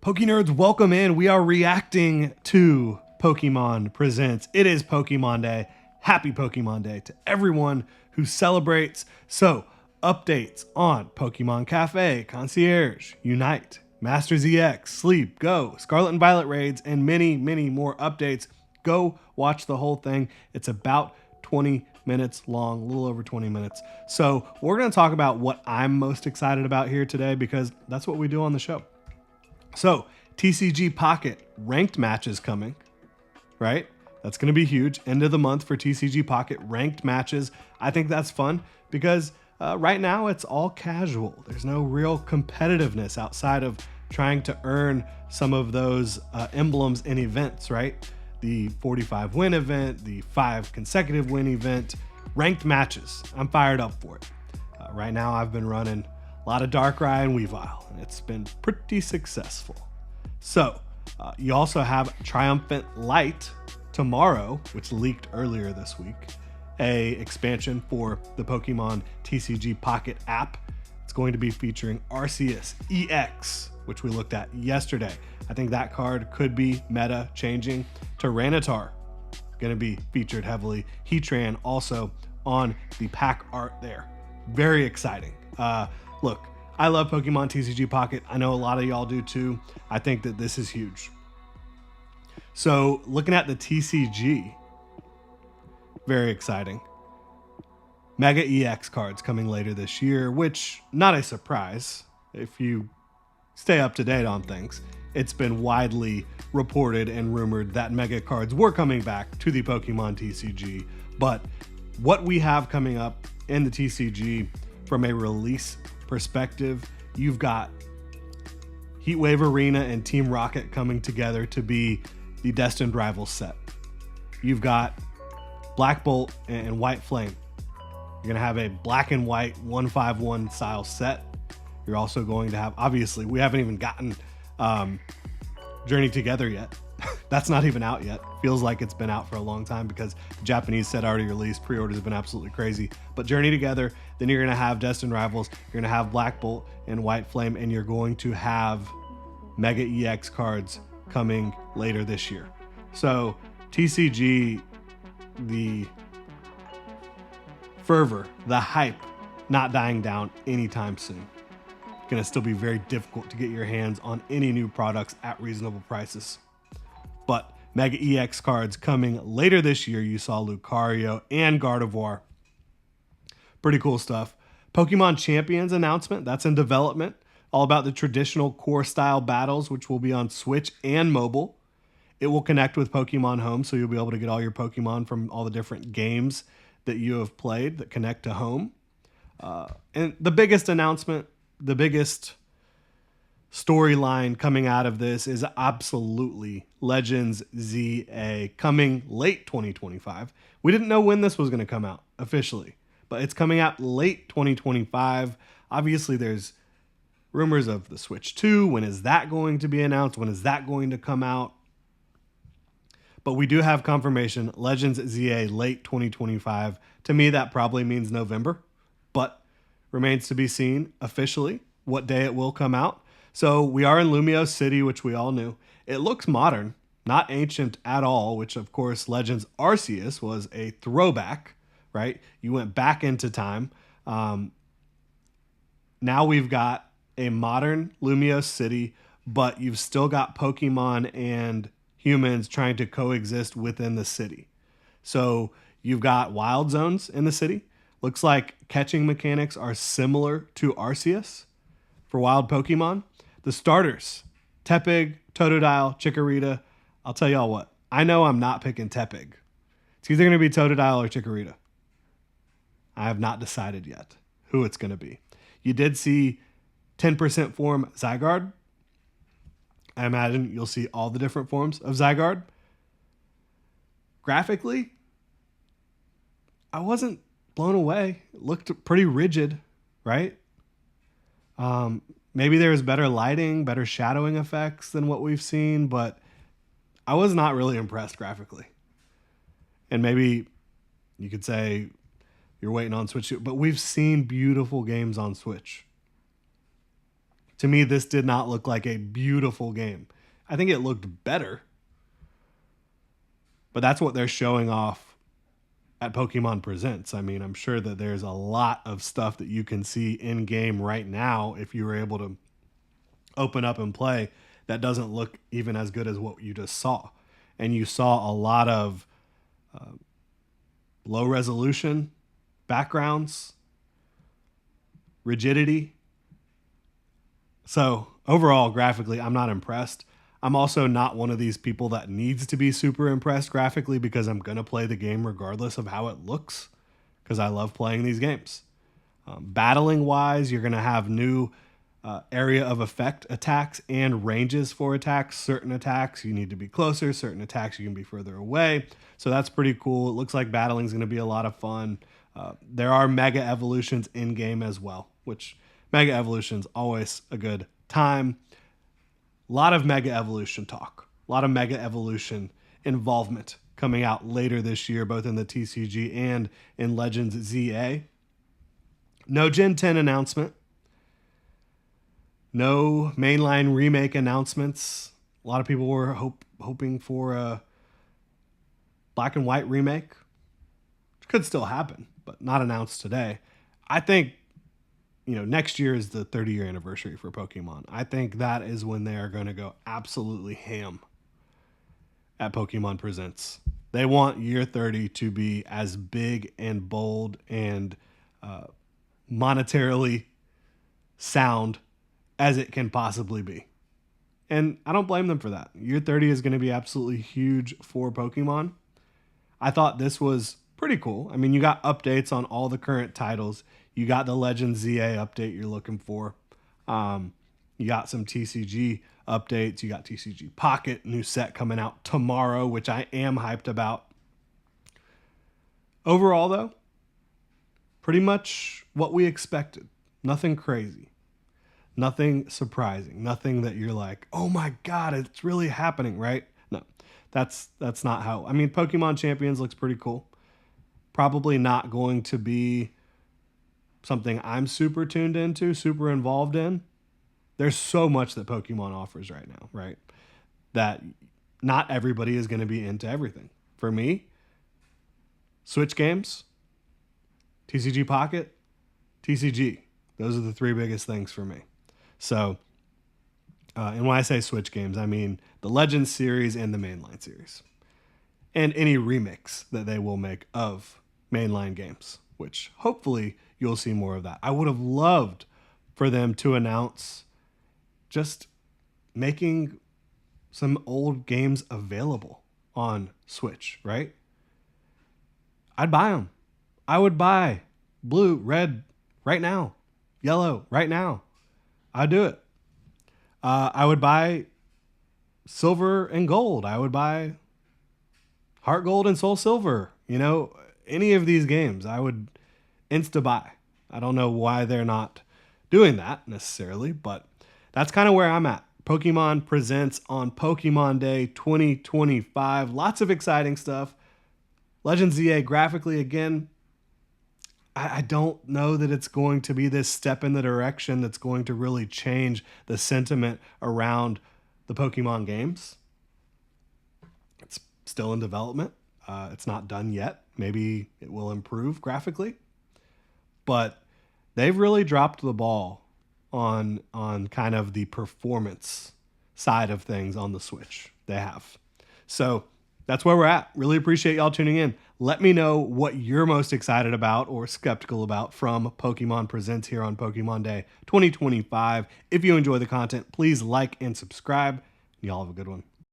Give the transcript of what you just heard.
Poke Nerds, welcome in. We are reacting to Pokemon Presents. It is Pokemon Day. Happy Pokemon Day to everyone who celebrates. So, updates on Pokemon Cafe, Concierge, Unite, Masters EX, Sleep, Go, Scarlet and Violet raids, and many, many more updates. Go watch the whole thing. It's about 20 minutes long, a little over 20 minutes. So, we're going to talk about what I'm most excited about here today because that's what we do on the show. So, TCG Pocket ranked matches coming, right? That's going to be huge. End of the month for TCG Pocket ranked matches. I think that's fun because right now it's all casual. There's no real competitiveness outside of trying to earn some of those emblems in events, right? The 45 win event, the 5 consecutive win event, ranked matches. I'm fired up for it. Right now I've been running a lot of Darkrai and Weavile, and it's been pretty successful. So, you also have Triumphant Light tomorrow, which leaked earlier this week, a expansion for the Pokemon TCG Pocket app. It's going to be featuring Arceus EX, which we looked at yesterday. I think that card could be meta changing. Tyranitar, going to be featured heavily. Heatran also on the pack art there. Very exciting. Look, I love Pokemon TCG Pocket. I know a lot of y'all do too. I think that this is huge. So looking at the TCG, very exciting. Mega EX cards coming later this year, which not a surprise if you stay up to date on things. It's been widely reported and rumored that Mega cards were coming back to the Pokemon TCG, but what we have coming up in the TCG from a release perspective, you've got Heatwave Arena and Team Rocket coming together to be the Destined Rivals set. You've got Black Bolt and White Flame. You're going to have a black and white 151 style set. You're also going to have, obviously, we haven't even gotten Journey Together yet. That's not even out yet. Feels like it's been out for a long time because Japanese set already released. Pre-orders have been absolutely crazy. But Journey Together, then you're going to have Destined Rivals, you're going to have Black Bolt and White Flame, and you're going to have Mega EX cards coming later this year. So TCG, the fervor, the hype, not dying down anytime soon. Going to still be very difficult to get your hands on any new products at reasonable prices. But Mega EX cards coming later this year. You saw Lucario and Gardevoir. Pretty cool stuff. Pokemon Champions announcement. That's in development. All about the traditional core style battles, which will be on Switch and mobile. It will connect with Pokemon Home, so you'll be able to get all your Pokemon from all the different games that you have played that connect to Home. And the biggest announcement, the biggest storyline coming out of this is absolutely Legends ZA coming late 2025. We didn't know when this was going to come out officially, but it's coming out late 2025. Obviously, there's rumors of the Switch 2. When is that going to be announced? When is that going to come out? But we do have confirmation, Legends ZA late 2025. To me, that probably means November, but remains to be seen officially what day it will come out. So we are in Lumiose City, which we all knew. It looks modern, not ancient at all, which of course Legends Arceus was a throwback, right? You went back into time. Now we've got a modern Lumiose City, but you've still got Pokemon and humans trying to coexist within the city. So you've got wild zones in the city. Looks like catching mechanics are similar to Arceus for wild Pokemon. The starters, Tepig, Totodile, Chikorita. I'll tell y'all what, I know I'm not picking Tepig. It's either going to be Totodile or Chikorita. I have not decided yet who it's going to be. You did see 10% form Zygarde. I imagine you'll see all the different forms of Zygarde. Graphically, I wasn't blown away. It looked pretty rigid, right? Maybe there was better lighting, better shadowing effects than what we've seen, but I was not really impressed graphically. And maybe you could say you're waiting on Switch, but we've seen beautiful games on Switch. To me, this did not look like a beautiful game. I think it looked better, but that's what they're showing off at Pokemon Presents. I mean, I'm sure that there's a lot of stuff that you can see in game right now if you were able to open up and play that doesn't look even as good as what you just saw. And you saw a lot of low resolution backgrounds, rigidity. So overall, graphically, I'm not impressed. I'm also not one of these people that needs to be super impressed graphically because I'm going to play the game regardless of how it looks because I love playing these games. Battling wise, you're going to have new area of effect attacks and ranges for attacks. Certain attacks you need to be closer, certain attacks you can be further away. So that's pretty cool. It looks like battling is going to be a lot of fun. There are mega evolutions in game as well, which mega evolutions always a good time. A lot of mega evolution talk, a lot of mega evolution involvement coming out later this year, both in the TCG and in Legends ZA. No Gen 10 announcement. No mainline remake announcements. A lot of people were hoping for a Black and White remake, which could still happen, but not announced today. I think, next year is the 30-year anniversary for Pokemon. I think that is when they are going to go absolutely ham at Pokemon Presents. They want year 30 to be as big and bold and monetarily sound as it can possibly be. And I don't blame them for that. Year 30 is going to be absolutely huge for Pokemon. I thought this was pretty cool. I mean, you got updates on all the current titles. You got the Legends ZA update you're looking for. You got some TCG updates. You got TCG Pocket, new set coming out tomorrow, which I am hyped about. Overall, though, pretty much what we expected. Nothing crazy. Nothing surprising. Nothing that you're like, oh my God, it's really happening, right? No, that's not how. I mean, Pokemon Champions looks pretty cool. Probably not going to be something I'm super tuned into, super involved in. There's so much that Pokemon offers right now, right? That not everybody is going to be into everything. For me, Switch games, TCG Pocket, TCG. Those are the three biggest things for me. So, and when I say Switch games, I mean the Legends series and the mainline series. And any remix that they will make of mainline games, which hopefully you'll see more of that. I would have loved for them to announce just making some old games available on Switch, right? I'd buy them. I would buy blue, red right now, yellow right now. I'd do it. I would buy silver and gold. I would buy Heart Gold and Soul Silver. Any of these games, I would insta buy. I don't know why they're not doing that necessarily, but that's kind of where I'm at. Pokemon Presents on Pokemon Day 2025. Lots of exciting stuff. Legends ZA graphically, again, I don't know that it's going to be this step in the direction that's going to really change the sentiment around the Pokemon games. It's still in development. It's not done yet. Maybe it will improve graphically. But they've really dropped the ball on kind of the performance side of things on the Switch. They have. So that's where we're at. Really appreciate y'all tuning in. Let me know what you're most excited about or skeptical about from Pokemon Presents here on Pokemon Day 2025. If you enjoy the content, please like and subscribe. Y'all have a good one.